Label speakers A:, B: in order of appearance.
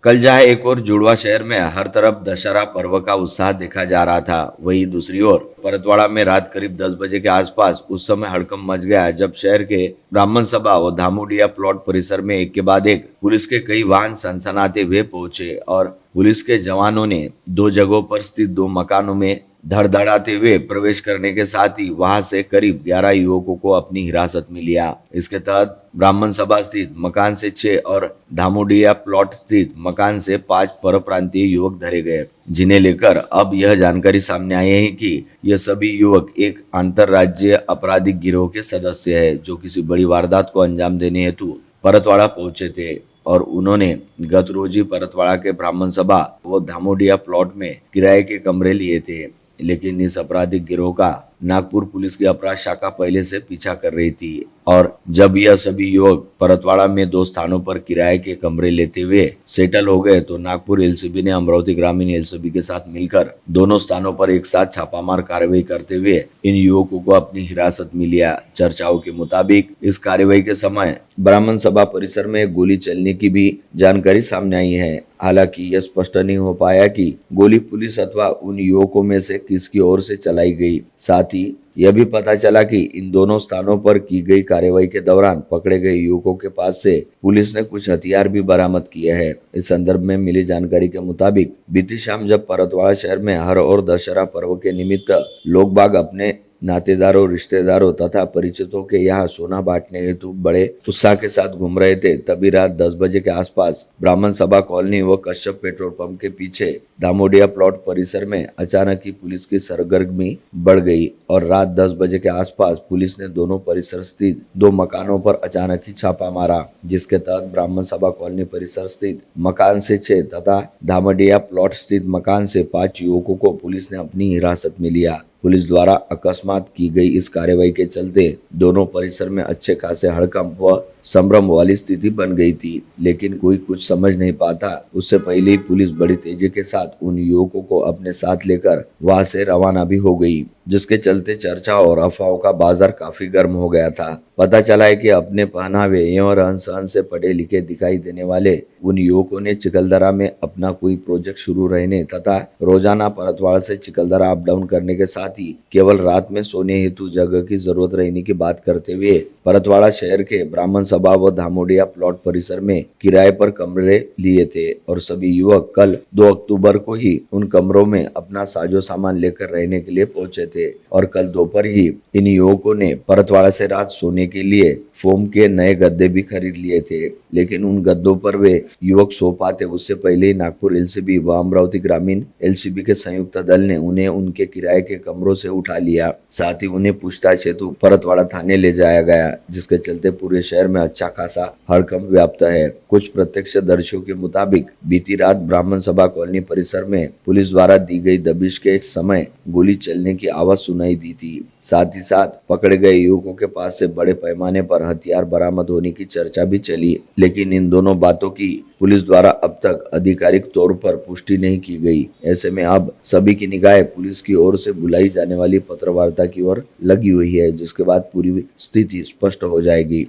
A: कल जहां एक और जुड़वा शहर में हर तरफ दशहरा पर्व का उत्साह देखा जा रहा था, वहीं दूसरी ओर परतवाड़ा में रात करीब 10 बजे के आसपास उस समय हड़कंप मच गया जब शहर के ब्राह्मण सभा और धामुडिया प्लॉट परिसर में एक के बाद एक पुलिस के कई वाहन सनसनाते हुए पहुंचे और पुलिस के जवानों ने दो जगहों पर स्थित दो मकानों में धड़धड़ाते हुए प्रवेश करने के साथ ही वहां से करीब 11 युवकों को अपनी हिरासत में लिया। इसके तहत ब्राह्मण सभा स्थित मकान से 6 और धामुडिया प्लॉट स्थित मकान से 5 परप्रांतीय युवक धरे गए, जिन्हें लेकर अब यह जानकारी सामने आई है कि यह सभी युवक एक अंतरराज्यीय आपराधिक गिरोह के सदस्य है, जो किसी बड़ी वारदात को अंजाम देने हेतु परतवाड़ा पहुंचे थे और उन्होंने गत रोज ही परतवाड़ा के ब्राह्मण सभा व धामुडिया प्लॉट में किराए के कमरे लिए थे। लेकिन इस आपराधिक गिरोह का नागपुर पुलिस की अपराध शाखा पहले से पीछा कर रही थी और जब यह सभी युवक परतवाड़ा में 2 स्थानों पर किराए के कमरे लेते हुए सेटल हो गए तो नागपुर एलसीबी ने अमरावती ग्रामीण एलसीबी के साथ मिलकर दोनों स्थानों पर एक साथ छापामार कार्रवाई करते हुए इन युवकों को अपनी हिरासत में लिया। चर्चाओं के मुताबिक इस कार्रवाई के समय ब्राह्मण सभा परिसर में गोली चलने की भी जानकारी सामने आई है। हालांकि यह स्पष्ट नहीं हो पाया कि गोली पुलिस अथवा उन युवकों में से किसकी ओर से चलाई गई। साथ ही यह भी पता चला कि इन दोनों स्थानों पर की गई कार्रवाई के दौरान पकड़े गए युवकों के पास से पुलिस ने कुछ हथियार भी बरामद किए हैं। इस संदर्भ में मिली जानकारी के मुताबिक बीती शाम जब परतवाड़ा शहर में हर और दशहरा पर्व के निमित्त लोग बाग अपने नातेदारों, रिश्तेदारों तथा परिचितों के यहाँ सोना बांटने हेतु बड़े उत्साह के साथ घूम रहे थे, तभी रात 10 बजे के आसपास ब्राह्मण सभा कॉलोनी व कश्यप पेट्रोल पंप के पीछे धामुडिया प्लॉट परिसर में अचानक ही पुलिस की सरगर्मी बढ़ गई और रात 10 बजे के आसपास पुलिस ने दोनों परिसर स्थित 2 मकानों पर अचानक ही छापा मारा, जिसके तहत ब्राह्मण सभा कॉलोनी परिसर स्थित मकान से 6 तथा धामुडिया प्लॉट स्थित मकान से 5 युवकों को पुलिस ने अपनी हिरासत में लिया। पुलिस द्वारा अकस्मात की गई इस कार्रवाई के चलते दोनों परिसर में अच्छे खासे हड़कंप व संभ्रम वाली स्थिति बन गई थी, लेकिन कोई कुछ समझ नहीं पाता। उससे पहले ही पुलिस बड़ी तेजी के साथ उन युवकों को अपने साथ लेकर वहां से रवाना भी हो गई, जिसके चलते चर्चा और अफवाहों का बाजार काफी गर्म हो गया था। पता चला है कि अपने पहनावे और रहन सहन से पढ़े लिखे दिखाई देने वाले उन युवकों ने चिकलदरा में अपना कोई प्रोजेक्ट शुरू रहने तथा रोजाना परतवाड़ा से चिकलदरा अप डाउन करने के साथ ही केवल रात में सोने हेतु जगह की जरूरत रहने की बात करते हुए परतवाड़ा शहर के ब्राह्मण सभा व धामुडिया प्लॉट परिसर में किराए पर कमरे लिए थे और सभी युवक कल 2 अक्टूबर को ही उन कमरों में अपना साजो सामान लेकर रहने के लिए पहुंचे थे और कल दोपहर ही इन युवकों ने परतवाड़ा से रात सोने के लिए फोम के नए गद्दे भी खरीद लिए थे, लेकिन उन गद्दों पर वे युवक सो पाते उससे पहले ही नागपुर एलसीबी व अमरावती ग्रामीण एलसीबी के संयुक्त दल ने उन्हें उनके किराए के कमरों से उठा लिया। साथ ही उन्हें पूछताछ हेतु परतवाड़ा थाने ले जाया गया, जिसके चलते पूरे शहर में अच्छा खासा हड़कंप व्याप्त है। कुछ प्रत्यक्षदर्शियों के मुताबिक बीती रात ब्राह्मण सभा कॉलोनी परिसर में पुलिस द्वारा दी गई दबिश के समय गोली चलने की आवाज सुनाई दी थी। साथ ही साथ पकड़े गए युवकों के पास से बड़े पैमाने पर हथियार बरामद होने की चर्चा भी चली, लेकिन इन दोनों बातों की पुलिस द्वारा अब तक आधिकारिक तौर पर पुष्टि नहीं की गई। ऐसे में अब सभी की निगाहें पुलिस की ओर से बुलाई जाने वाली पत्रवार्ता की ओर लगी हुई है, जिसके बाद पूरी स्थिति स्पष्ट हो जाएगी।